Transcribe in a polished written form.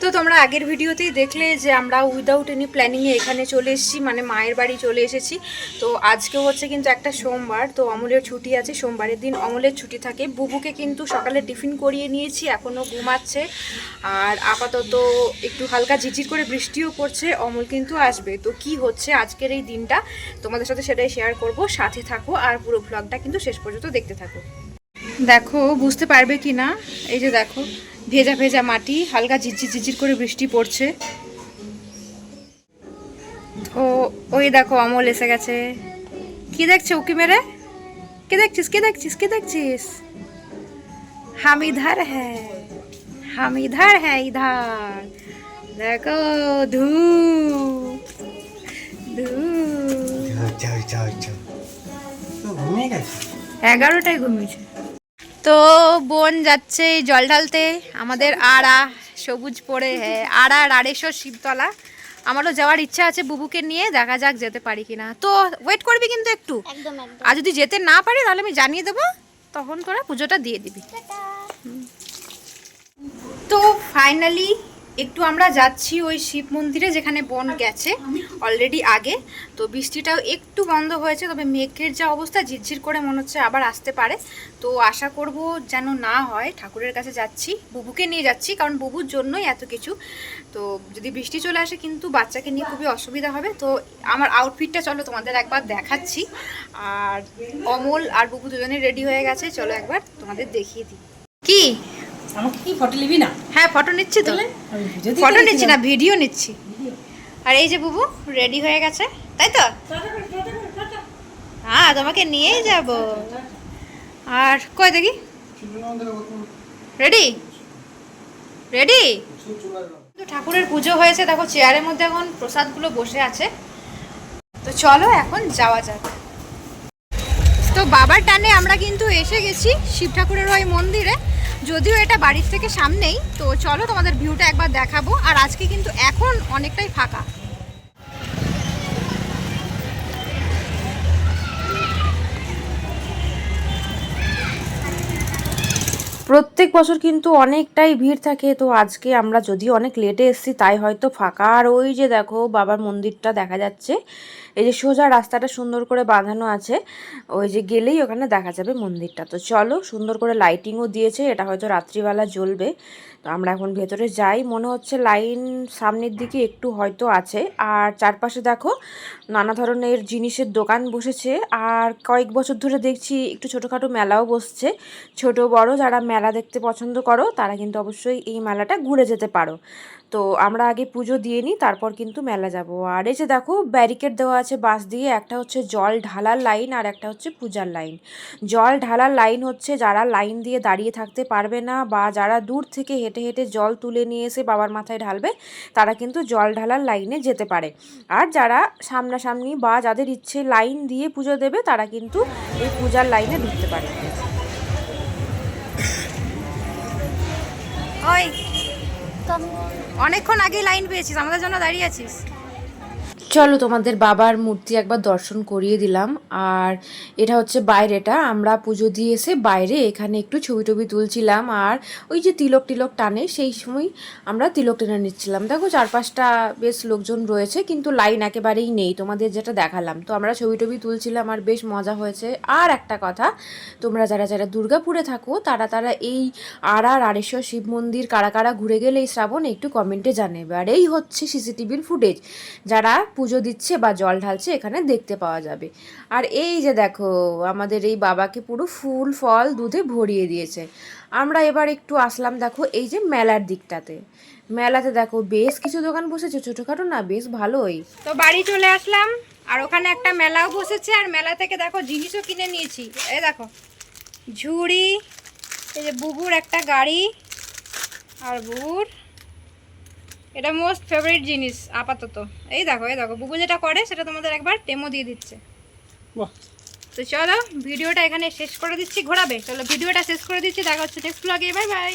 তো তোমরা আগের ভিডিওতেই দেখলে যে আমরা উইদাউট এনি প্ল্যানিংয়ে এখানে চলে এসেছি, মানে মায়ের বাড়ি চলে এসেছি। তো আজকেও হচ্ছে কিন্তু একটা সোমবার, তো অমলের ছুটি আছে, সোমবারের দিন অমলের ছুটি থাকে। বুবুকে কিন্তু সকালে টিফিন করিয়ে নিয়েছি, এখনও ঘুমাচ্ছে। আর আপাতত একটু হালকা ঝিরঝির করে বৃষ্টিও পড়ছে, অমল কিন্তু আসবে। তো কি হচ্ছে আজকের এই দিনটা তোমাদের সাথে সেটাই শেয়ার করব, সাথে থাকো আর পুরো ব্লগটা কিন্তু শেষ পর্যন্ত দেখতে থাকো। দেখো বুঝতে পারবে কি না, এই যে দেখো ভেজা ভেজা মাটি, হালকা ঝিরঝির ঝিরঝির করে বৃষ্টি পড়ছে। ও ওই দেখো অমল এসে গেছে। কি দেখছো উকি মেরে? কে দেখছিস কে দেখছিস কে দেখছিস? হাম ইধার হ্যাঁ, হাম ইধার হ্যাঁ ইধার। দেখো ধু ধু 11টায় ঘুমিয়েছে। তো বোন যাচ্ছে জল ঢালতে আমাদের আড়া সবুজ পড়ে, হ্যাঁ আড়া রাড়েশ্বর শিবতলা। আমারও যাওয়ার ইচ্ছা আছে বুবুকে নিয়ে, দেখা যাক যেতে পারি কিনা। তো ওয়েট করবি কিন্তু একটু, আর যদি যেতে না পারি তাহলে আমি জানিয়ে দেবো, তখন তোরা পুজোটা দিয়ে দিবি। তো ফাইনালি একটু আমরা যাচ্ছি ওই শিব মন্দিরে যেখানে বোন গেছে অলরেডি আগে। তো বৃষ্টিটাও একটু বন্ধ হয়েছে, তবে মেঘের যা অবস্থা ঝিরঝির করে মনে হচ্ছে আবার আসতে পারে। তো আশা করব যেন না হয়। ঠাকুরের কাছে যাচ্ছি, বুবুকে নিয়ে যাচ্ছি, কারণ বুবুর জন্যই এত কিছু। তো যদি বৃষ্টি চলে আসে কিন্তু বাচ্চাকে নিয়ে খুবই অসুবিধা হবে। তো আমার আউটফিটটা চলো তোমাদের একবার দেখাচ্ছি। আর অমল আর বুবু দুজনে রেডি হয়ে গেছে, চলো একবার তোমাদের দেখিয়ে দিই। কি আমাকে কি ফটো নিবি না? হ্যাঁ ফটো নিচ্ছি তো, ফটো নিচ্ছি না ভিডিও নিচ্ছি। আর এই যে বুবু রেডি হয়ে গেছে, তাই তো? হ্যাঁ তোমাকে নিয়েই যাব। আর কই দেখি, রেডি রেডি। ঠাকুরের পুজো হয়েছে, দেখো চেয়ারের মধ্যে এখন প্রসাদগুলো বসে আছে। তো চলো এখন যাওয়া যাক। তো বাবার টানে আমরা কিন্তু এসে গেছি শিব ঠাকুরের ওই মন্দিরে, যদিও এটা বাড়ির থেকে সামনেই। তো চলো তোমাদের ভিউটা একবার দেখাবো। আর আজকে কিন্তু এখন অনেকটাই ফাঁকা। প্রত্যেক বছর কিন্তু অনেকটাই ভিড় থাকে। তো আজকে আমরা যদিও অনেক লেটে এসেছি তাই হয়তো ফাঁকা। আর ওই যে দেখো বাবার মন্দিরটা দেখা যাচ্ছে, এই যে সোজা রাস্তাটা সুন্দর করে বাঁধানো আছে, ওই যে গেলেই ওখানে দেখা যাবে মন্দিরটা। তো চলো, সুন্দর করে লাইটিংও দিয়েছে, এটা হয়তো রাত্রিবেলা জ্বলবে। তো আমরা এখন ভেতরে যাই, মনে হচ্ছে লাইন সামনের দিকে একটু হয়তো আছে। আর চারপাশে দেখো নানা ধরনের জিনিসের দোকান বসেছে। আর কয়েক বছর ধরে দেখছি একটু ছোটোখাটো মেলাও বসছে। ছোট বড় যারা মেলা দেখতে পছন্দ করো তারা কিন্তু অবশ্যই এই মেলাটা ঘুরে যেতে পারো। তো আমরা আগে পুজো দিয়ে নিই, তারপর কিন্তু মেলা যাব। আর এই যে দেখো ব্যারিকেড দেওয়া আছে বাঁশ দিয়ে, একটা হচ্ছে জল ঢালার লাইন আর একটা হচ্ছে পূজার লাইন। জল ঢালার লাইন হচ্ছে যারা লাইন দিয়ে দাঁড়িয়ে থাকতে পারবে না, বা যারা দূর থেকে হেঁটে হেঁটে জল তুলে নিয়ে এসে বাবার মাথায় ঢালবে, তারা কিন্তু জল ঢালার লাইনে যেতে পারে। আর যারা সামনাসামনি বা যাদের ইচ্ছে লাইন দিয়ে পুজো দেবে, তারা কিন্তু এই পূজার লাইনে ঢুকতে পারে। ওই অনেকক্ষণ আগে লাইন পেয়েছিস, আমাদের জন্য দাঁড়িয়ে আছিস। চলো তোমাদের বাবার মূর্তি একবার দর্শন করিয়ে দিলাম। আর এটা হচ্ছে বাইরেটা, আমরা পুজো দিয়ে এসে বাইরে এখানে একটু ছবি টবি তুলছিলাম। আর ওই যে তিলক টিলক টানে, সেই সময় আমরা তিলক টেনে নিচ্ছিলাম। দেখো চারপাশটা বেশ লোকজন রয়েছে, কিন্তু লাইন একেবারেই নেই, তোমাদের যেটা দেখালাম। তো আমরা ছবি টবি তুলছিলাম আর বেশ মজা হয়েছে। আর একটা কথা, তোমরা যারা যারা দুর্গাপুরে থাকো তারা তারা এই রাড়েশ্বর শিব মন্দির কারা কারা ঘুরে গেলে এই শ্রাবণে একটু কমেন্টে জানাবে। আর এই হচ্ছে সিসিটিভির ফুটেজ, যারা পুজো দিচ্ছে বা জল ঢালছে এখানে দেখতে পাওয়া যাবে। আর এই যে দেখো আমাদের এই বাবাকে পুরো ফুল ফল দুধে ভরিয়ে দিয়েছে। আমরা এবার একটু আসলাম দেখো এই যে মেলার দিকটাতে। মেলাতে দেখো বেশ কিছু দোকান বসেছে, ছোটোখাটো না বেশ ভালোই। তো বাড়ি চলে আসলাম, আর ওখানে একটা মেলাও বসেছে। আর মেলা থেকে দেখো জিনিসও কিনে নিয়েছি। এই দেখো ঝুড়ি, এই যে বুবুর একটা গাড়ি, আর বুবুর এটা মোস্ট ফেভারিট জিনিস আপাতত। এই দেখো বুবু যেটা করে সেটা তোমাদের একবার ডেমো দিয়ে দিচ্ছে। তো চলো ভিডিওটা এখানে শেষ করে দিচ্ছি। ঘোরাবে? চলো ভিডিওটা শেষ করে দিচ্ছি, দেখা হচ্ছে নেক্সট ব্লগে। Bye bye.